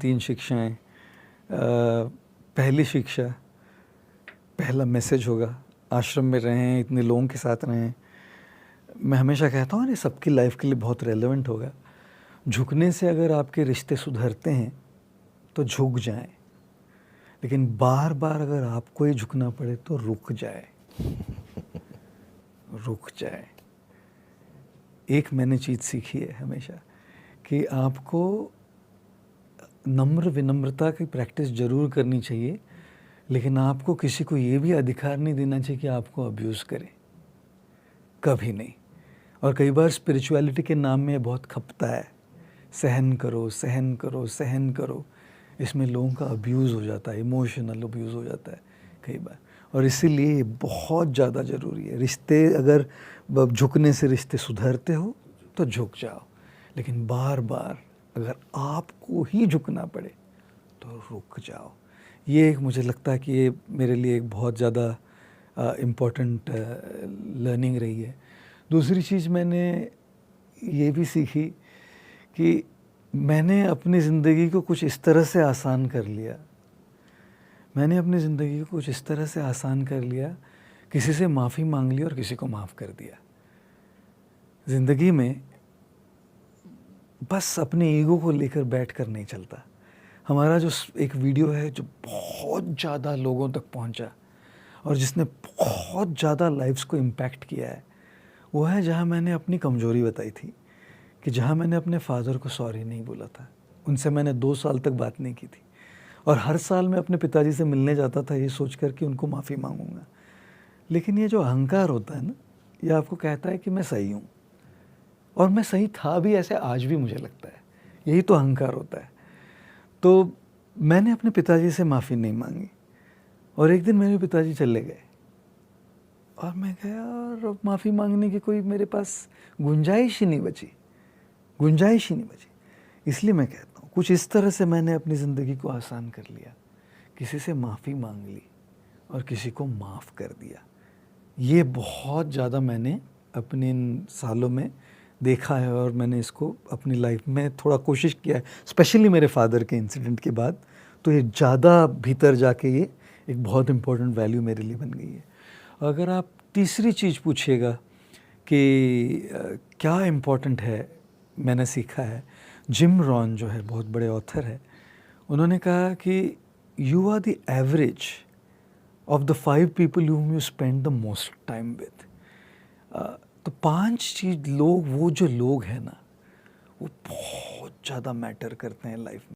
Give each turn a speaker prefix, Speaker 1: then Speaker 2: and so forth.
Speaker 1: 3 शिक्षाएँ। पहली शिक्षा, पहला मैसेज होगा, आश्रम में रहें, इतने लोगों के साथ रहें। मैं हमेशा कहता हूँ ये सबकी लाइफ के लिए बहुत रेलेवेंट होगा। झुकने से अगर आपके रिश्ते सुधरते हैं तो झुक जाएं, लेकिन बार बार अगर आपको ही झुकना पड़े तो रुक जाए। रुक जाए। एक मैंने चीज़ सीखी है हमेशा कि आपको नम्र विनम्रता की प्रैक्टिस ज़रूर करनी चाहिए, लेकिन आपको किसी को ये भी अधिकार नहीं देना चाहिए कि आपको अब्यूज़ करे, कभी नहीं। और कई बार स्पिरिचुअलिटी के नाम में बहुत खपता है, सहन करो सहन करो सहन करो। इसमें लोगों का अब्यूज़ हो जाता है, इमोशनल अब्यूज़ हो जाता है कई बार, और इसीलिए ये बहुत ज़्यादा ज़रूरी है। रिश्ते अगर झुकने से रिश्ते सुधरते हो तो झुक जाओ, लेकिन बार बार अगर आपको ही झुकना पड़े तो रुक जाओ। ये एक मुझे लगता है कि ये मेरे लिए एक बहुत ज़्यादा इम्पोर्टेंट लर्निंग रही है। दूसरी चीज़ मैंने ये भी सीखी कि मैंने अपनी ज़िंदगी को कुछ इस तरह से आसान कर लिया, मैंने अपनी ज़िंदगी को कुछ इस तरह से आसान कर लिया, किसी से माफ़ी मांग ली और किसी को माफ़ कर दिया। ज़िंदगी में बस अपने ईगो को लेकर बैठ कर नहीं चलता। हमारा जो एक वीडियो है जो बहुत ज़्यादा लोगों तक पहुंचा और जिसने बहुत ज़्यादा लाइफ्स को इम्पैक्ट किया है, वो है जहां मैंने अपनी कमज़ोरी बताई थी, कि जहां मैंने अपने फादर को सॉरी नहीं बोला था। उनसे मैंने 2 साल तक बात नहीं की थी और हर साल मैं अपने पिताजी से मिलने जाता था ये सोच कर कि उनको माफ़ी मांगूंगा। लेकिन ये जो अहंकार होता है ना, ये आपको कहता है कि मैं सही हूँ, और मैं सही था भी, ऐसे आज भी मुझे लगता है। यही तो अहंकार होता है। तो मैंने अपने पिताजी से माफ़ी नहीं मांगी और एक दिन मेरे पिताजी चले गए और मैं गया और माफ़ी मांगने की कोई मेरे पास गुंजाइश ही नहीं बची, गुंजाइश ही नहीं बची। इसलिए मैं कहता हूँ कुछ इस तरह से मैंने अपनी ज़िंदगी को आसान कर लिया, किसी से माफ़ी मांग ली और किसी को माफ़ कर दिया। ये बहुत ज़्यादा मैंने अपने इन सालों में देखा है और मैंने इसको अपनी लाइफ में थोड़ा कोशिश किया है, स्पेशली मेरे फादर के इंसिडेंट के बाद। तो ये ज़्यादा भीतर जाके ये एक बहुत इम्पोर्टेंट वैल्यू मेरे लिए बन गई है। अगर आप तीसरी चीज़ पूछिएगा कि क्या इम्पोर्टेंट है, मैंने सीखा है, जिम रॉन जो है बहुत बड़े ऑथर है, उन्होंने कहा कि you are the average of the 5 people whom you spend the most time with। तो 5 चीज़ लोग, वो जो लोग हैं ना, वो बहुत ज़्यादा मैटर करते हैं लाइफ में।